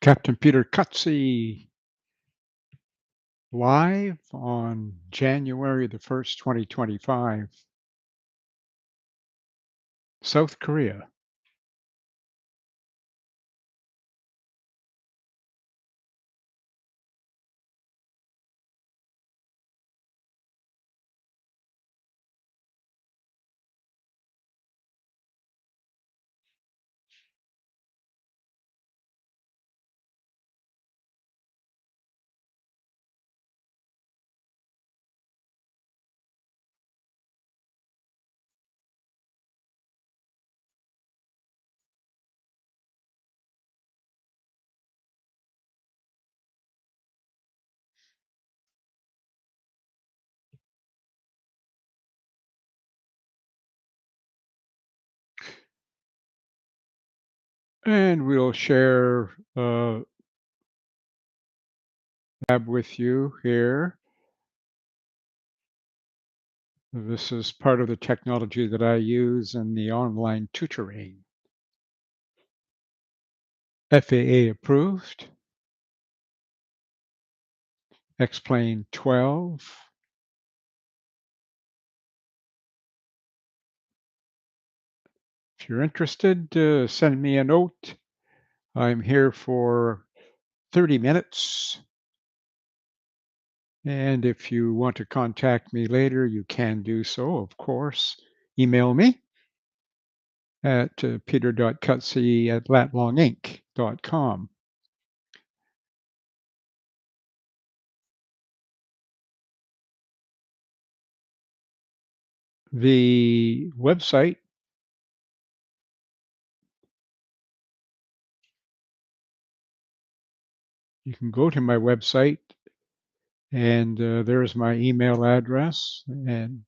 Captain Peter Cutsey live on January the 1st, 2025, South Korea. And we'll share tab with you here. This is part of the technology that I use in the online tutoring. FAA approved. Explain 12. If you're interested, send me a note. I'm here for 30 minutes. And if you want to contact me later, you can do so, of course. Email me at peter.cutsey@latlonginc.com. The website, you can go to my website, and there's my email address, and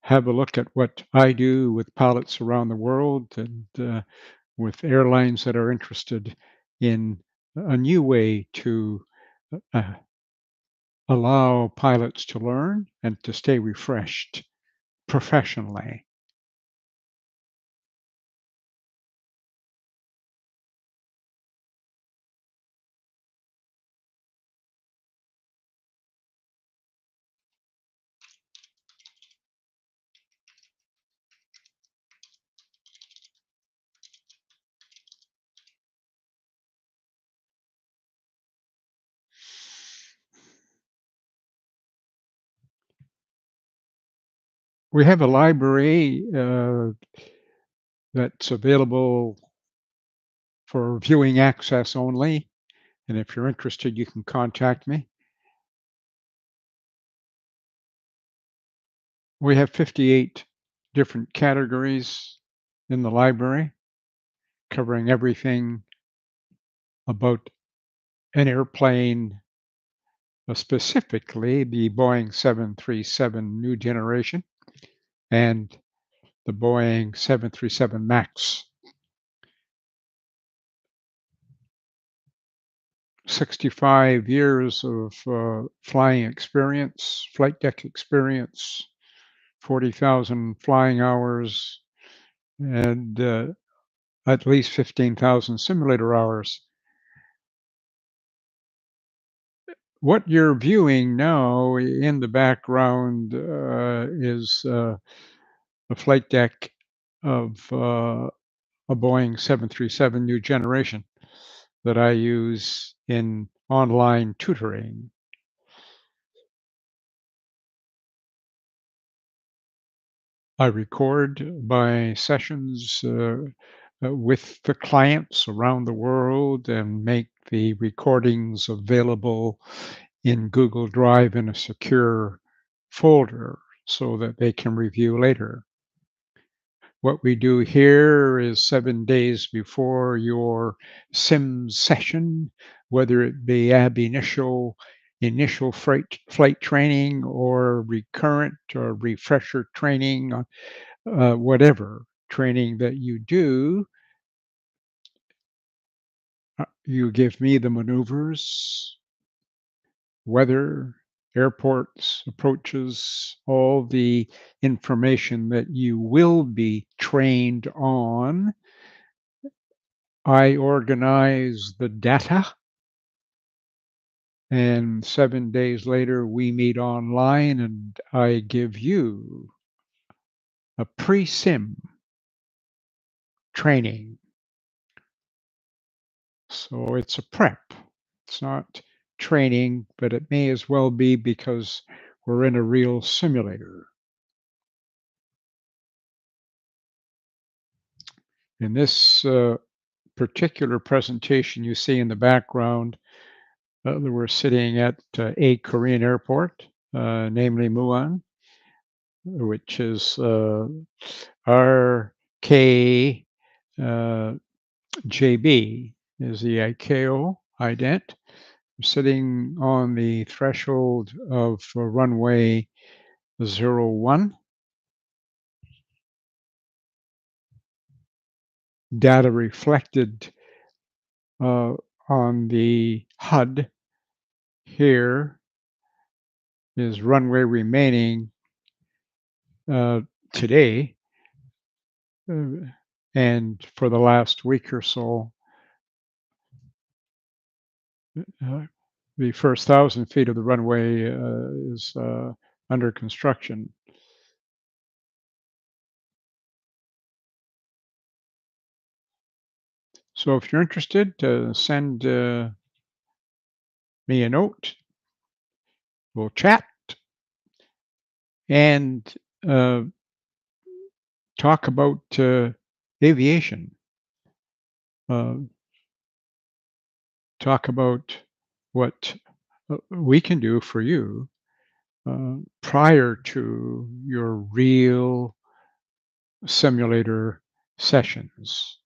have a look at what I do with pilots around the world and with airlines that are interested in a new way to uh, allow pilots to learn and to stay refreshed professionally. We have a library that's available for viewing access only. And if you're interested, you can contact me. We have 58 different categories in the library, covering everything about an airplane, specifically the Boeing 737 new generation and the Boeing 737 MAX. 65 years of flying experience, flight deck experience, 40,000 flying hours, and at least 15,000 simulator hours. What you're viewing now in the background is a flight deck of a Boeing 737 new generation that I use in online tutoring. I record my sessions with the clients around the world and make the recordings available in Google Drive in a secure folder so that they can review later. What we do here is 7 days before your sim session, whether it be initial flight training or recurrent or refresher training, whatever training that you do, you give me the maneuvers, weather, airports, approaches, all the information that you will be trained on. I organize the data, and 7 days later, we meet online, and I give you a pre-sim training. So it's a prep. It's not training, but it may as well be because we're in a real simulator. In this particular presentation you see in the background, we're sitting at a Korean airport, namely Muan, which is RK JB is the ICAO ident. We're sitting on the threshold of runway 01. Data reflected on the HUD here is runway remaining today, uh, and for the last week or so, uh, the first 1,000 feet of the runway is under construction. So if you're interested, send me a note. We'll chat and uh, talk about aviation. Uh, talk about what we can do for you prior to your real simulator sessions.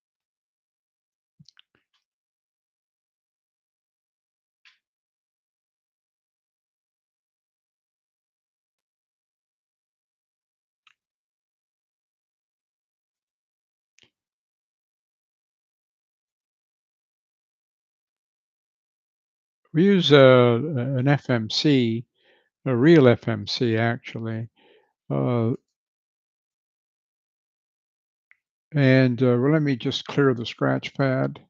We use an FMC, a real FMC actually, uh, and well, let me just clear the scratch pad.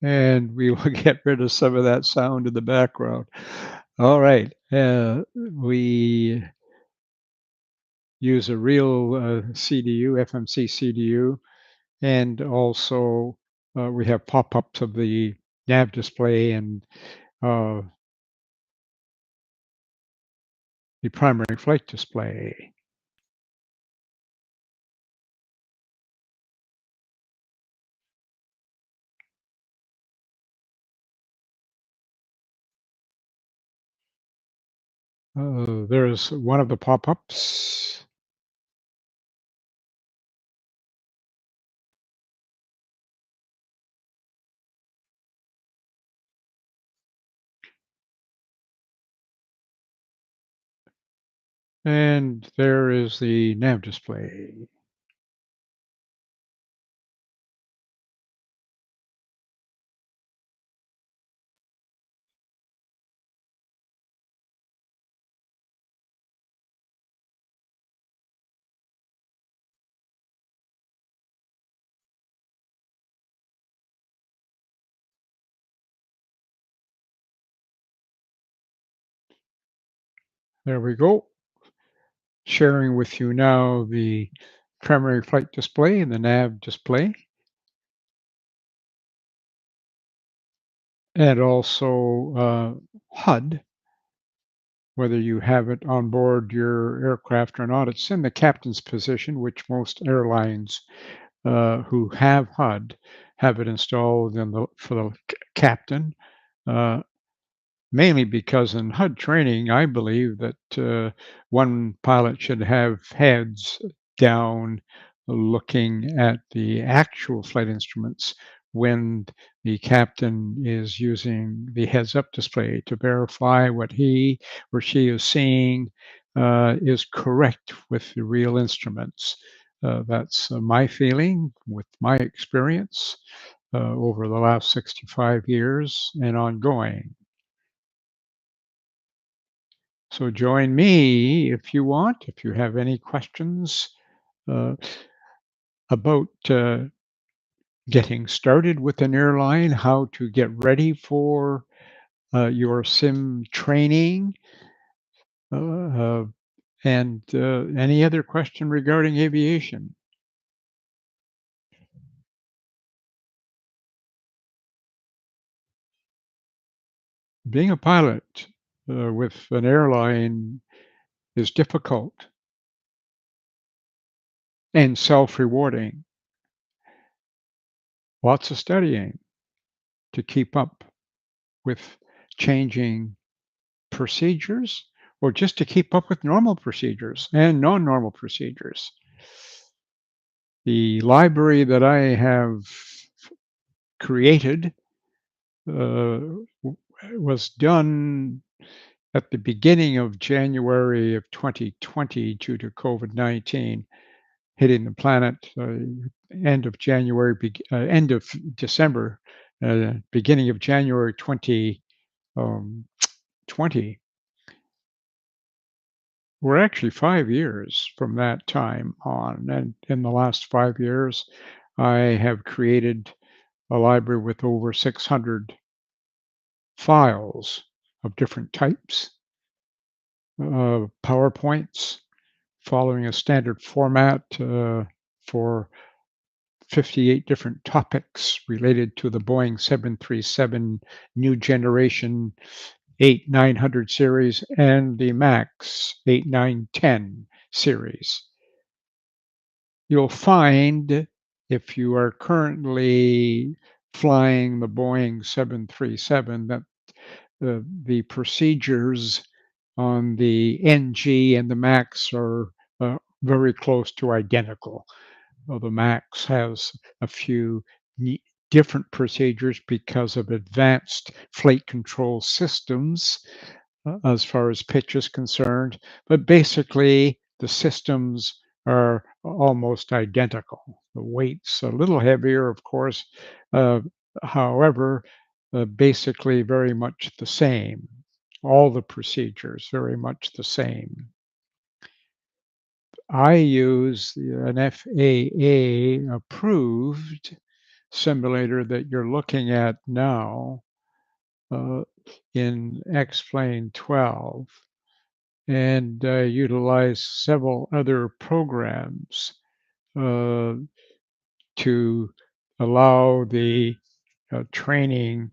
And we will get rid of some of that sound in the background. All right, we use a real CDU, FMC CDU, and also we have pop-ups of the nav display and uh, the primary flight display. There's one of the pop-ups. And there is the nav display. There we go. Sharing with you now the primary flight display and the nav display, and also HUD, whether you have it on board your aircraft or not. It's in the captain's position, which most airlines who have HUD have it installed for the captain. Uh, Mainly because in HUD training, I believe that one pilot should have heads down looking at the actual flight instruments when the captain is using the heads-up display to verify what he or she is seeing is correct with the real instruments. That's my feeling with my experience over the last 65 years and ongoing. So join me if you want, if you have any questions uh, about getting started with an airline, how to get ready for your sim training, uh, uh, and any other question regarding aviation. Being a pilot with an airline is difficult and self-rewarding. Lots of studying to keep up with changing procedures or just to keep up with normal procedures and non-normal procedures. The library that I have created uh, was done at the beginning of January of 2020 due to COVID-19 hitting the planet end of January, end of December, beginning of January 2020. We're actually 5 years from that time on, and in the last 5 years, I have created a library with over 600 files of different types, PowerPoints, following a standard format, for 58 different topics related to the Boeing 737 new generation 8-900 series and the MAX 8-9-10 series. You'll find if you are currently flying the Boeing 737 that the procedures on the NG and the MAX are very close to identical. Well, the MAX has a few different procedures because of advanced flight control systems as far as pitch is concerned, but basically the systems are almost identical. The weight's a little heavier, of course, uh, however, basically very much the same. All the procedures very much the same. I use an FAA approved simulator that you're looking at now uh, in X-Plane 12 and utilize several other programs uh, to allow the training,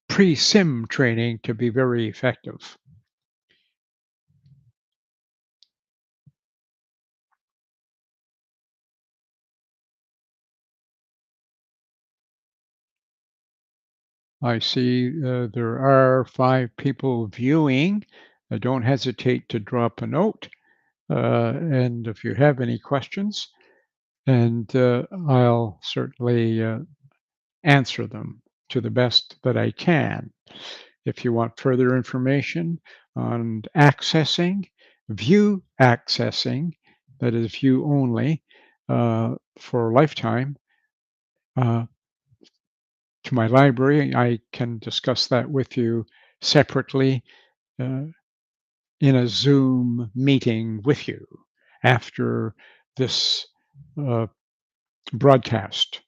pre-sim training to be very effective. I see there are 5 people viewing. Don't hesitate to drop a note. And if you have any questions, and I'll certainly answer them to the best that I can. If you want further information on accessing, view accessing, that is view only for a lifetime, uh, to my library, I can discuss that with you separately uh, in a Zoom meeting with you after this uh, broadcast.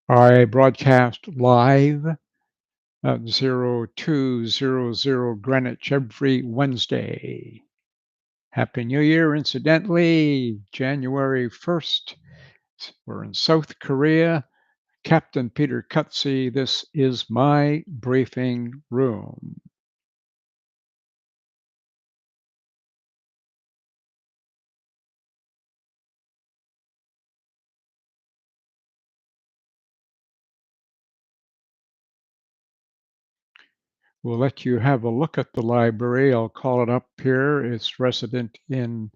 I broadcast live at 0200 Greenwich every Wednesday. Happy New Year, incidentally, January 1st. We're in South Korea. Captain Peter Cutsey, this is my briefing room. We'll let you have a look at the library. I'll call it up here. It's resident in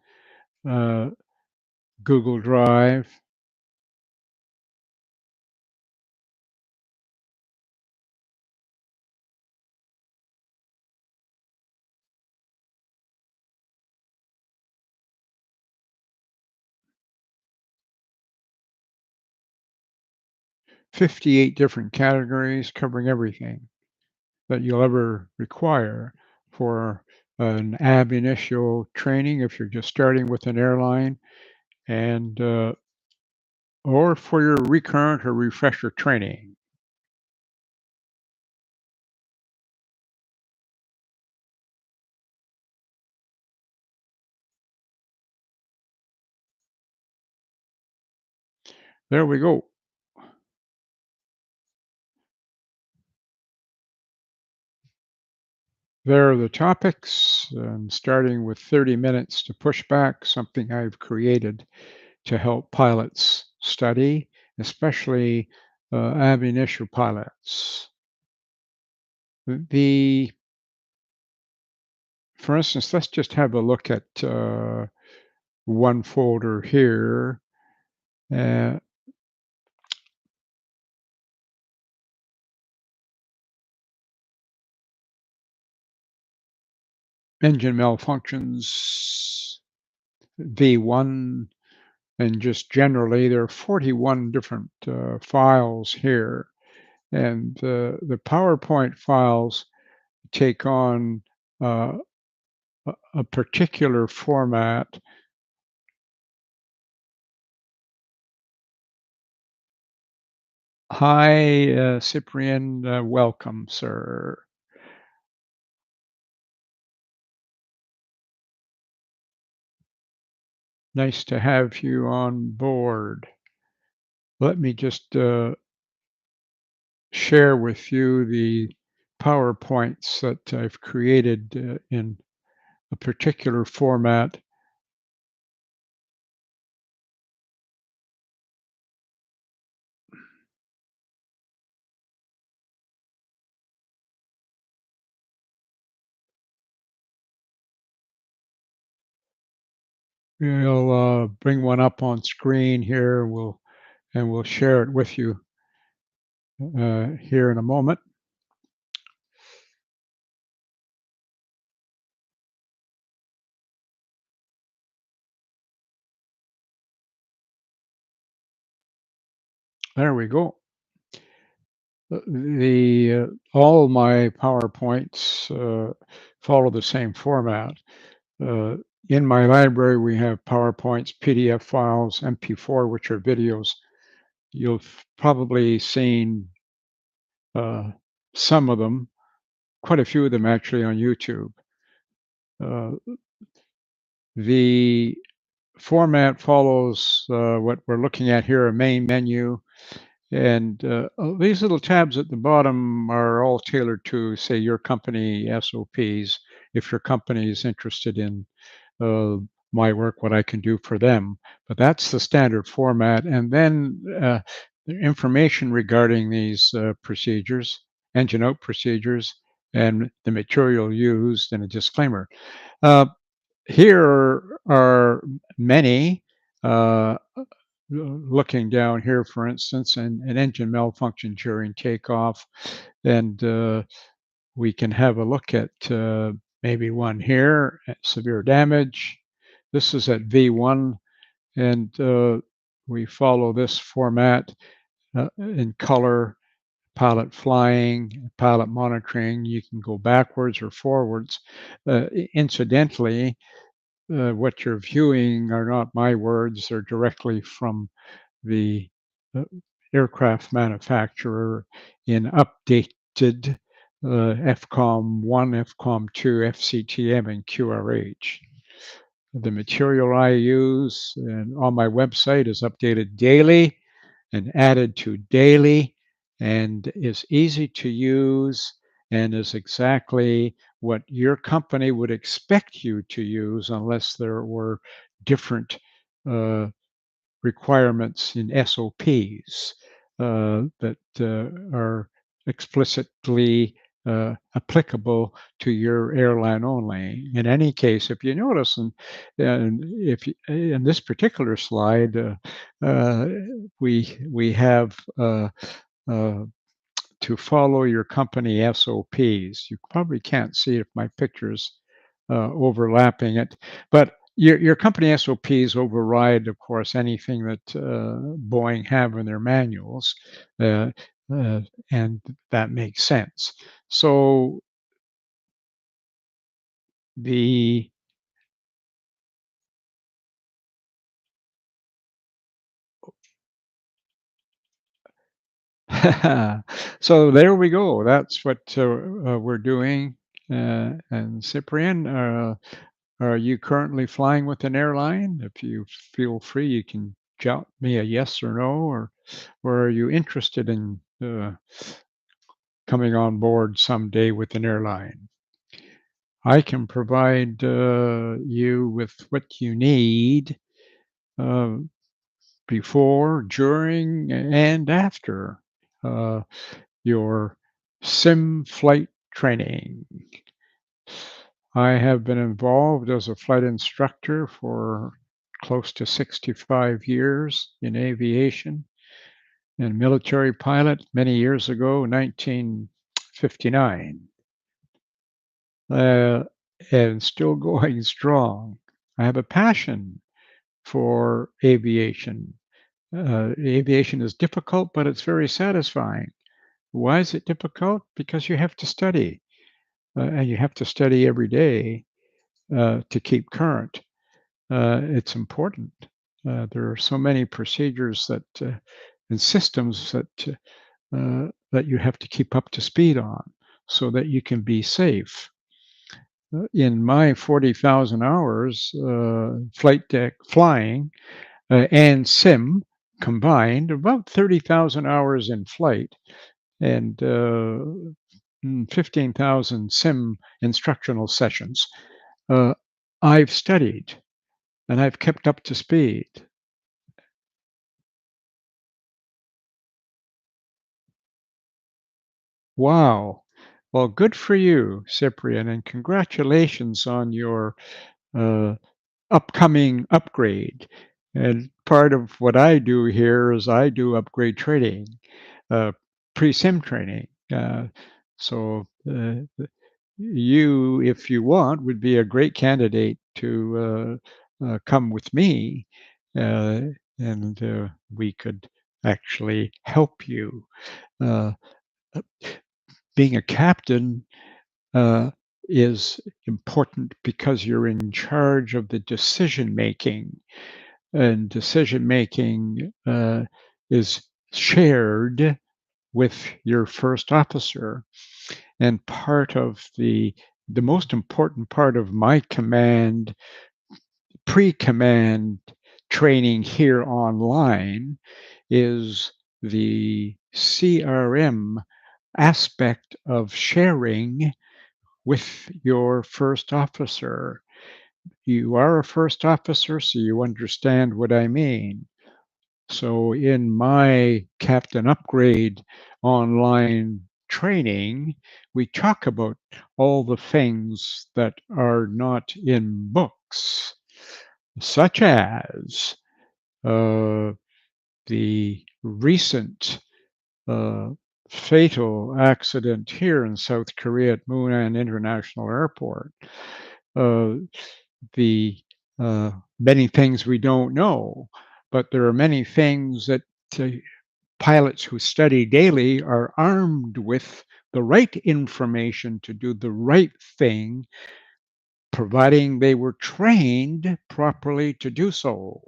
uh, Google Drive. 58 different categories covering everything. that you'll ever require for an ab initio training if you're just starting with an airline, and or for your recurrent or refresher training. There we go. There are the topics, starting with 30 minutes to pushback, something I've created to help pilots study, especially ab initio pilots. The, for instance, let's just have a look at one folder here. Uh, Engine malfunctions, V1, and just generally, there are 41 different files here. And the PowerPoint files take on uh, a particular format. Hi, Cyprian. Welcome, sir. Nice to have you on board. Let me just share with you the PowerPoints that I've created in a particular format. We'll bring one up on screen here. We'll share it with you here in a moment. There we go. All my PowerPoints follow the same format. Uh, in my library, we have PowerPoints, PDF files, MP4, which are videos. You've probably seen uh, some of them, quite a few of them actually, on YouTube. Uh, the format follows what we're looking at here, a main menu. And these little tabs at the bottom are all tailored to, say, your company SOPs. If your company is interested in uh, my work, what I can do for them. But that's the standard format. And then the information regarding these procedures, engine out procedures, and the material used, and a disclaimer. Uh, Here are many. Looking down here, for instance, an engine malfunction during takeoff, and we can have a look at maybe one here, severe damage. This is at V1, and we follow this format in color, pilot flying, pilot monitoring. You can go backwards or forwards. Incidentally, what you're viewing are not my words, they're directly from the uh, aircraft manufacturer in updated FCOM 1, FCOM 2, FCTM, and QRH. The material I use and on my website is updated daily and added to daily and is easy to use and is exactly what your company would expect you to use unless there were different uh, requirements in SOPs that are explicitly applicable to your airline only. In any case, if you notice, and if you, in this particular slide, we have uh, to follow your company SOPs. You probably can't see if my picture's overlapping it, but your company SOPs override, of course, anything that Boeing have in their manuals. uh, and that makes sense. So the so there we go. That's what we're doing. And Cyprian, are you currently flying with an airline? If you feel free, you can jot me a yes or no, or are you interested in coming on board someday with an airline? I can provide you with what you need uh, before, during, and after uh, your sim flight training. I have been involved as a flight instructor for close to 65 years in aviation and military pilot many years ago, 1959, uh, and still going strong. I have a passion for aviation. Aviation is difficult, but it's very satisfying. Why is it difficult? Because you have to study, and you have to study every day to keep current. It's important. There are so many procedures that and systems that you have to keep up to speed on so that you can be safe. In my 40,000 hours flight deck flying and sim combined, about 30,000 hours in flight and 15,000 sim instructional sessions, uh, I've studied and I've kept up to speed. Wow. Well, good for you, Cyprian, and congratulations on your uh, upcoming upgrade. And part of what I do here is I do upgrade training, uh, pre-sim training. So you, if you want, would be a great candidate to come with me, uh, and we could actually help you. Uh, Being a captain uh, is important because you're in charge of the decision making, and decision making is shared with your first officer. And part of the most important part of my command, pre-command training here online is the CRM aspect of sharing with your first officer. You are a first officer, so you understand what I mean. So, in my Captain Upgrade online training, we talk about all the things that are not in books, such as uh, the recent uh, fatal accident here in South Korea at Munan International Airport. Uh, the Many things we don't know, but there are many things that uh, pilots who study daily are armed with the right information to do the right thing, providing they were trained properly to do so.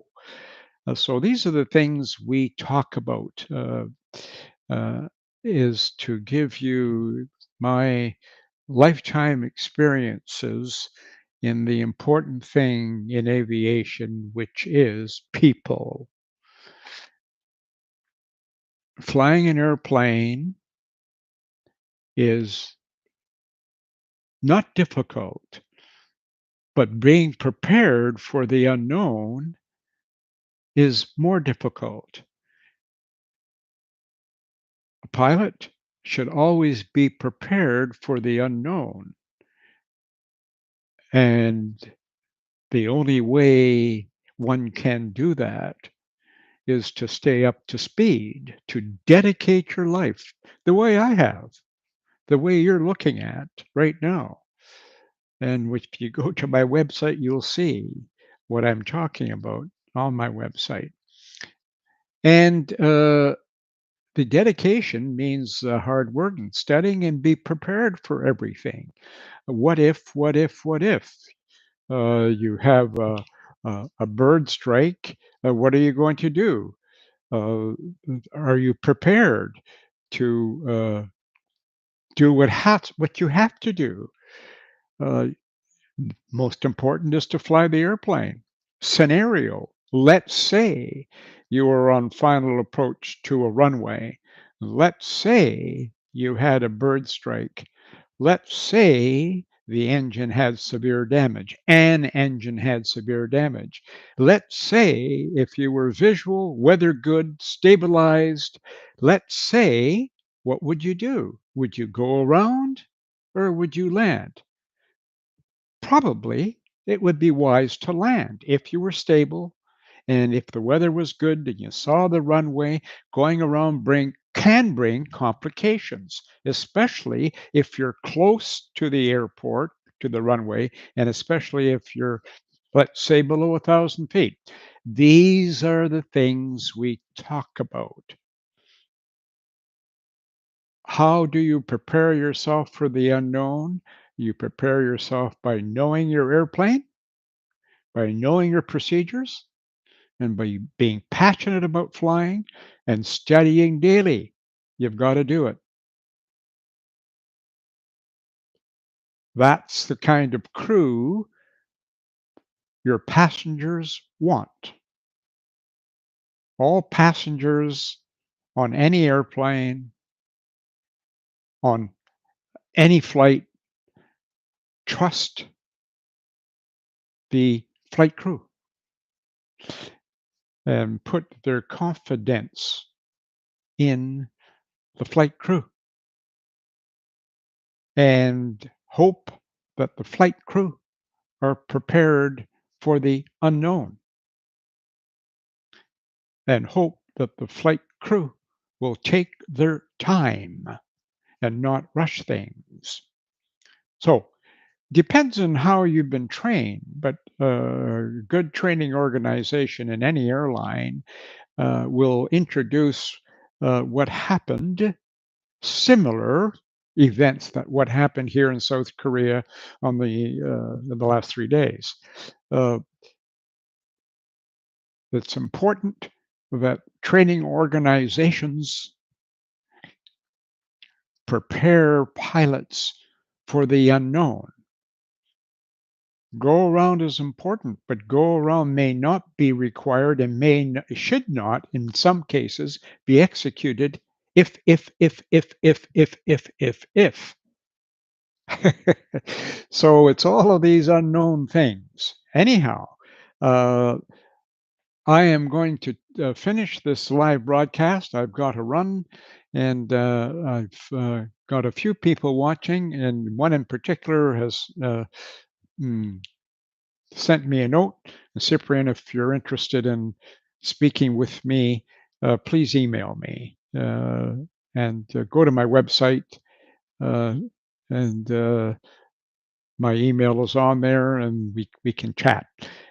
So these are the things we talk about. Uh, is to give you my lifetime experiences in the important thing in aviation, which is people. Flying an airplane is not difficult, but being prepared for the unknown is more difficult. A pilot should always be prepared for the unknown. And the only way one can do that is to stay up to speed, to dedicate your life the way I have, the way you're looking at right now. And if you go to my website, you'll see what I'm talking about on my website. And The dedication means hard work and studying and be prepared for everything. What if, what if, what if you have a bird strike? What are you going to do? Uh, are you prepared to do what you have to do? Uh, Most important is to fly the airplane. Scenario: let's say you were on final approach to a runway. Let's say you had a bird strike. Let's say the engine had severe damage. An engine had severe damage. Let's say if you were visual, weather good, stabilized, let's say, what would you do? Would you go around or would you land? Probably it would be wise to land if you were stable and if the weather was good and you saw the runway. Going around can bring complications, especially if you're close to the airport, to the runway, and especially if you're, let's say, below 1,000 feet. These are the things we talk about. How do you prepare yourself for the unknown? You prepare yourself by knowing your airplane, by knowing your procedures, and by being passionate about flying and studying daily. You've got to do it. That's the kind of crew your passengers want. All passengers on any airplane, on any flight, trust the flight crew and put their confidence in the flight crew and hope that the flight crew are prepared for the unknown and hope that the flight crew will take their time and not rush things. So, depends on how you've been trained, but a good training organization in any airline will introduce what happened, similar events that what happened here in South Korea on the last 3 days. Uh, it's important that training organizations prepare pilots for the unknown. Go around is important, but go around may not be required and should not, in some cases, be executed if. So it's all of these unknown things. Anyhow, uh, I am going to finish this live broadcast. I've got to run, and I've got a few people watching, and one in particular has mm, sent me a note. Cyprian, if you're interested in speaking with me, please email me and go to my website. Uh, and My email is on there and we can chat.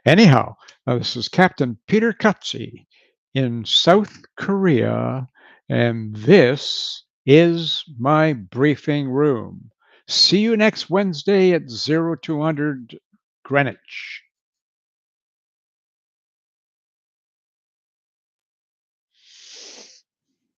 Anyhow, this is Captain Peter Cutsie in South Korea, and this is my briefing room. See you next Wednesday at 0200 Greenwich.